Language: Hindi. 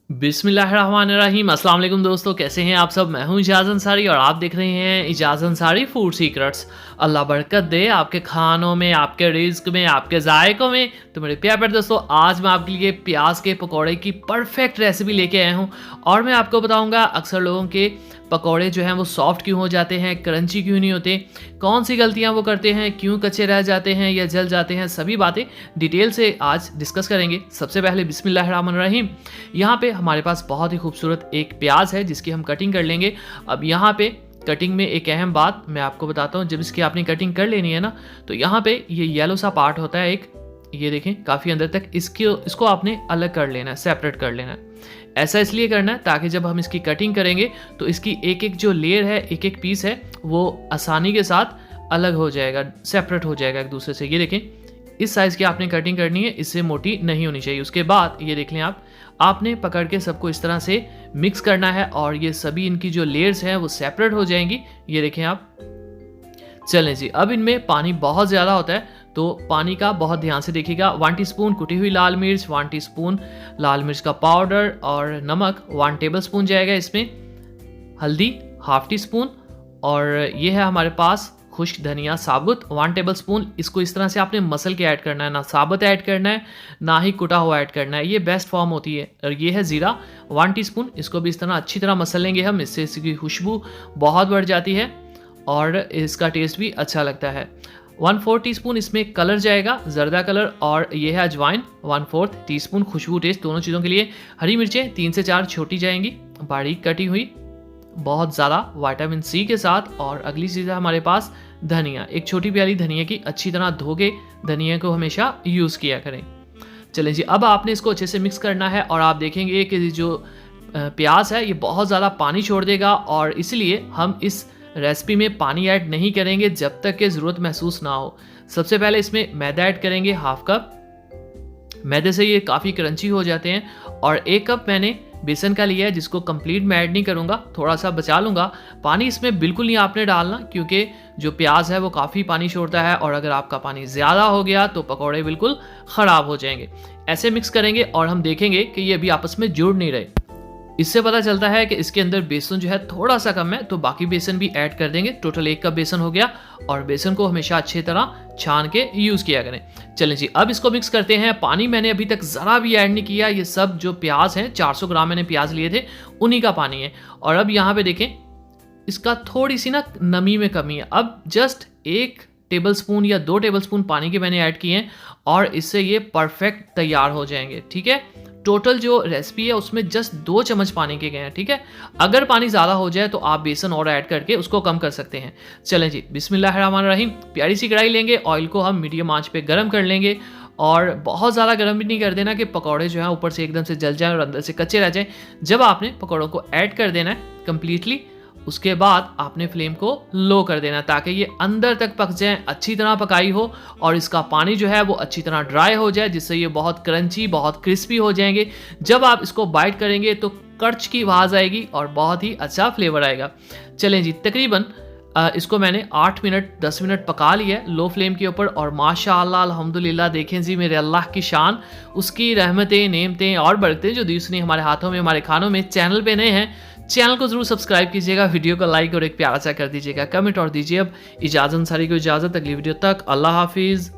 बिस्मिल्लाहिर्रहमानिर्रहीम। अस्सलाम वालेकुम दोस्तों, कैसे हैं आप सब। मैं हूं इजाज़ अंसारी और आप देख रहे हैं इजाज़ अंसारी फूड सीक्रेट्स। अल्लाह बरकत दे आपके खानों में, आपके रिज़्क में, आपके ज़ायक़ों में। तो मेरे प्यारे दोस्तों, आज मैं आपके लिए प्याज के पकौड़े की परफेक्ट रेसिपी लेके आया हूं और मैं आपको बताऊंगा अक्सर लोगों के पकौड़े जो हैं वो सॉफ्ट क्यों हो जाते हैं, क्रंची क्यों नहीं होते, कौन सी गलतियां वो करते हैं, क्यों कच्चे रह जाते हैं या जल जाते हैं। सभी बातें डिटेल से आज डिस्कस करेंगे। सबसे पहले बिस्मिल्लाहिर्रहमानिर्रहीम। यहाँ पे हमारे पास बहुत ही खूबसूरत एक प्याज है जिसकी हम कटिंग कर लेंगे। अब यहाँ पे कटिंग में एक अहम बात मैं आपको बताता हूँ। जब इसकी आपने कटिंग कर लेनी है ना, तो यहाँ पे ये येलो सा पार्ट होता है एक, ये देखें काफ़ी अंदर तक, इसको आपने अलग कर लेना है, सेपरेट कर लेना है। ऐसा इसलिए करना है ताकि जब हम इसकी कटिंग करेंगे तो इसकी एक एक जो लेयर है, एक एक पीस है, वो आसानी के साथ अलग हो जाएगा, सेपरेट हो जाएगा एक दूसरे से। ये देखें इस साइज़ की आपने कटिंग करनी है, इससे मोटी नहीं होनी चाहिए। उसके बाद ये देख लें आपने पकड़ के सबको इस तरह से मिक्स करना है और ये सभी इनकी जो लेयर्स हैं वो सेपरेट हो जाएंगी। ये देखें आप। चलें जी, अब इनमें पानी बहुत ज़्यादा होता है तो पानी का बहुत ध्यान से देखिएगा। 1 टीस्पून कुटी हुई लाल मिर्च, 1 टीस्पून लाल मिर्च का पाउडर और नमक 1 टेबलस्पून जाएगा इसमें। हल्दी 1/2 टीस्पून और ये है हमारे पास खुश्क धनिया साबुत 1 टेबलस्पून। इसको इस तरह से आपने मसल के ऐड करना है, ना साबुत ऐड करना है ना ही कुटा हुआ ऐड करना है, ये बेस्ट फॉर्म होती है। और ये है ज़ीरा 1 टीस्पून। इसको भी इस तरह अच्छी तरह मसल लेंगे हम, इससे इसकी खुशबू बहुत बढ़ जाती है और इसका टेस्ट भी अच्छा लगता है। 1/4 टीस्पून इसमें कलर जाएगा, जर्दा कलर, और ये है अजवाइन 1/4 टीस्पून, खुशबू टेस्ट दोनों चीज़ों के लिए। हरी मिर्चें 3 से 4 छोटी जाएंगी, बारीक कटी हुई, बहुत ज़्यादा विटामिन सी के साथ। और अगली चीज़ है हमारे पास धनिया, एक छोटी प्याली धनिया की, अच्छी तरह धो के धनिया को हमेशा यूज़ किया करें। चलें जी, अब आपने इसको अच्छे से मिक्स करना है और आप देखेंगे कि जो प्याज है ये बहुत ज़्यादा पानी छोड़ देगा और इसलिए हम इस रेसिपी में पानी ऐड नहीं करेंगे जब तक कि ज़रूरत महसूस ना हो। सबसे पहले इसमें मैदा ऐड करेंगे 1/2 कप। मैदे से ये काफ़ी क्रंची हो जाते हैं। और 1 कप मैंने बेसन का लिया है जिसको कंप्लीट मैं ऐड नहीं करूँगा, थोड़ा सा बचा लूँगा। पानी इसमें बिल्कुल नहीं आपने डालना क्योंकि जो प्याज है वो काफ़ी पानी छोड़ता है और अगर आपका पानी ज़्यादा हो गया तो पकौड़े बिल्कुल ख़राब हो जाएंगे। ऐसे मिक्स करेंगे और हम देखेंगे कि ये अभी आपस में जुड़ नहीं रहे। इससे पता चलता है कि इसके अंदर बेसन जो है थोड़ा सा कम है, तो बाकी बेसन भी ऐड कर देंगे। टोटल 1 कप बेसन हो गया और बेसन को हमेशा अच्छी तरह छान के यूज़ किया करें। चलें जी, अब इसको मिक्स करते हैं। पानी मैंने अभी तक ज़रा भी ऐड नहीं किया, ये सब जो प्याज हैं 400 ग्राम मैंने प्याज लिए थे उन्हीं का पानी है। और अब यहाँ पे देखें इसका थोड़ी सी ना नमी में कमी है। अब जस्ट 1 टेबलस्पून या 2 टेबलस्पून पानी के मैंने ऐड किए हैं और इससे ये परफेक्ट तैयार हो जाएंगे। ठीक है, टोटल जो रेसिपी है उसमें जस्ट 2 चम्मच पानी के गए हैं। ठीक है, अगर पानी ज़्यादा हो जाए तो आप बेसन और ऐड करके उसको कम कर सकते हैं। चलें जी, बिस्मिल्लाहिर्रहमानिर्रहीम। प्यारी सी कढ़ाई लेंगे, ऑयल को हम मीडियम आंच पे गर्म कर लेंगे और बहुत ज़्यादा गर्म भी नहीं कर देना कि पकौड़े जो हैं ऊपर से एकदम से जल जाएं और अंदर से कच्चे रह जाएं। जब आपने पकौड़ों को ऐड कर देना है कम्प्लीटली, उसके बाद आपने फ्लेम को लो कर देना ताकि ये अंदर तक पक जाए, अच्छी तरह पकाई हो और इसका पानी जो है वो अच्छी तरह ड्राई हो जाए, जिससे ये बहुत क्रंची, बहुत क्रिस्पी हो जाएंगे। जब आप इसको बाइट करेंगे तो कर्च की आवाज़ आएगी और बहुत ही अच्छा फ्लेवर आएगा। चलें जी, तकरीबन इसको मैंने 8 मिनट 10 मिनट पका लिया है लो फ्लेम के ऊपर और माशाअल्लाह अल्हम्दुलिल्लाह। देखें जी, मेरे अल्लाह की शान, उसकी रहमतें, नेमतें और बरकतें जो दी उसने हमारे हाथों में, हमारे खानों में। चैनल पे नए हैं, चैनल को जरूर सब्सक्राइब कीजिएगा, वीडियो को लाइक और एक प्यारा सा कर दीजिएगा, कमेंट और दीजिए। अब इजाज़त अंसारी को इजाज़त, अगली वीडियो तक अल्लाह हाफिज़।